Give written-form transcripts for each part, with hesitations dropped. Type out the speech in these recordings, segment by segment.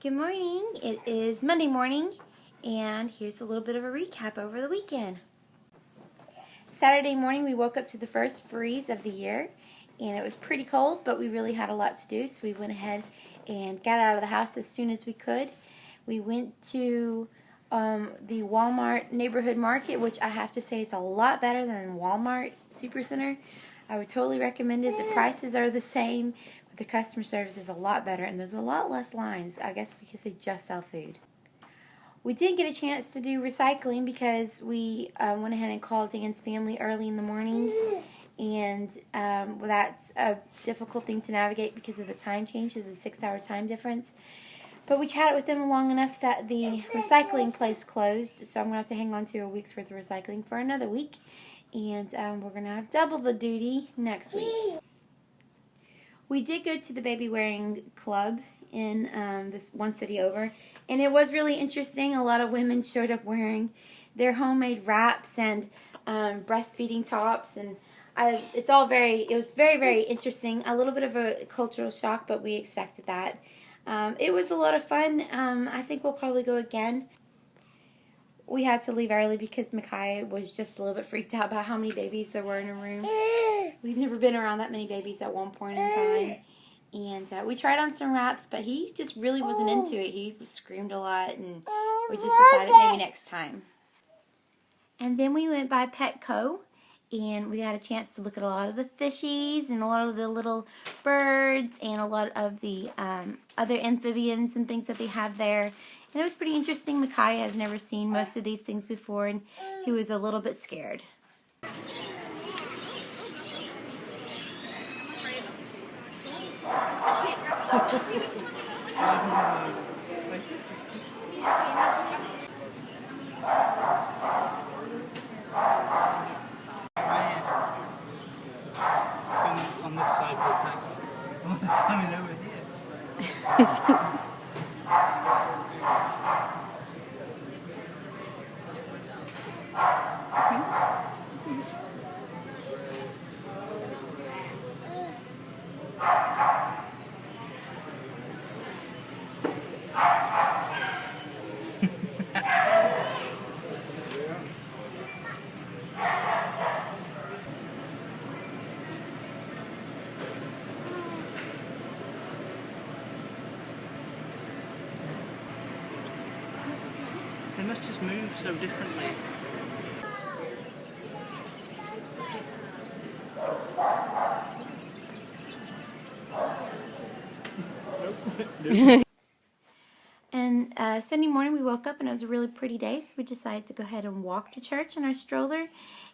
Good morning. It is Monday morning, and here's a little bit of a recap over the weekend. Saturday morning, we woke up to the first freeze of the year, and it was pretty cold, but we really had a lot to do, so we went ahead and got out of the house as soon as we could. We went to the Walmart neighborhood market, which I have to say is a lot better than Walmart Supercenter. I would totally recommend it. The prices are the same, but the customer service is a lot better, and there's a lot less lines, I guess because they just sell food. We did get a chance to do recycling because we went ahead and called Dan's family early in the morning, and well, that's a difficult thing to navigate because of the time change. There's a 6-hour time difference. But we chatted with them long enough that the recycling place closed, so I'm going to have to hang on to a week's worth of recycling for another week. And we're going to have double the duty next week. We did go to the baby wearing club in this one city over, and it was really interesting. A lot of women showed up wearing their homemade wraps and breastfeeding tops, and it was very, very interesting. A little bit of a cultural shock, but we expected that. It was a lot of fun. I think we'll probably go again. We had to leave early because Micaiah was just a little bit freaked out about how many babies there were in a room. We've never been around that many babies at one point in time. And we tried on some wraps, but he just really wasn't into it. He screamed a lot, and we just decided maybe next time. And then we went by Petco, and we got a chance to look at a lot of the fishies and a lot of the little birds and a lot of the other amphibians and things that they have there. And it was pretty interesting. Micaiah has never seen most of these things before, and he was a little bit scared. On this side of the tank. Oh, they're coming over here. They must just move so differently. And Sunday morning we woke up and it was a really pretty day, so we decided to go ahead and walk to church in our stroller.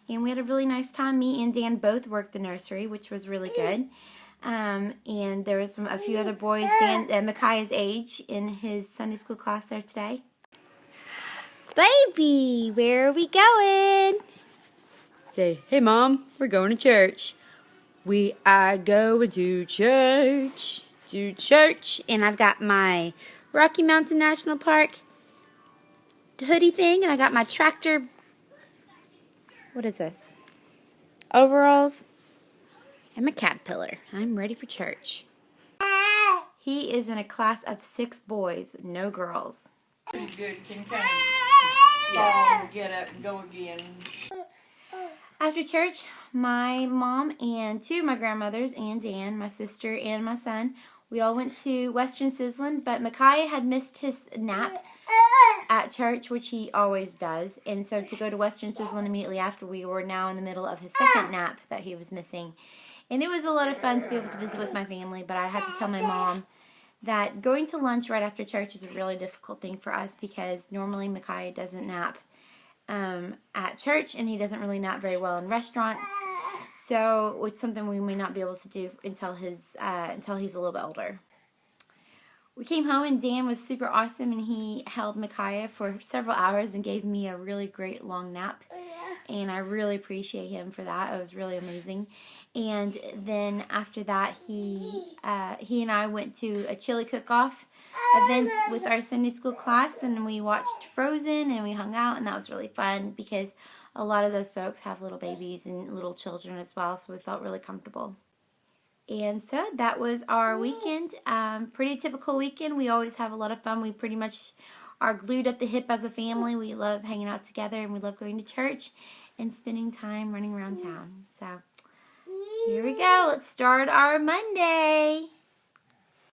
And we had a really nice time. Me and Dan both worked the nursery, which was really good. And there was a few other boys, Micaiah's age, in his Sunday school class there today. Baby, where are we going? Say, hey Mom, we're going to church. We are going to church. To church. And I've got my Rocky Mountain National Park hoodie thing, and I got my tractor, what is this? Overalls, and my caterpillar. I'm ready for church. He is in a class of 6 boys, no girls. Pretty good, can kind of fall and get up and go again. After church, my mom and 2 of my grandmothers and Dan, my sister and my son, we all went to Western Sizzlin', but Micaiah had missed his nap at church, which he always does, and so to go to Western Sizzlin' immediately after, we were now in the middle of his second nap that he was missing. And it was a lot of fun to be able to visit with my family, but I had to tell my mom that going to lunch right after church is a really difficult thing for us because normally Micaiah doesn't nap at church, and he doesn't really nap very well in restaurants. So it's something we may not be able to do until he's a little bit older. We came home and Dan was super awesome, and he held Micaiah for several hours and gave me a really great long nap. And I really appreciate him for that. It was really amazing. And then after that, he and I went to a chili cook-off event with our Sunday school class, and we watched Frozen and we hung out, and that was really fun because a lot of those folks have little babies and little children as well, so we felt really comfortable. And so that was our weekend. Pretty typical weekend. We always have a lot of fun. We pretty much are glued at the hip as a family. We love hanging out together, and we love going to church and spending time running around town. So here we go. Let's start our Monday.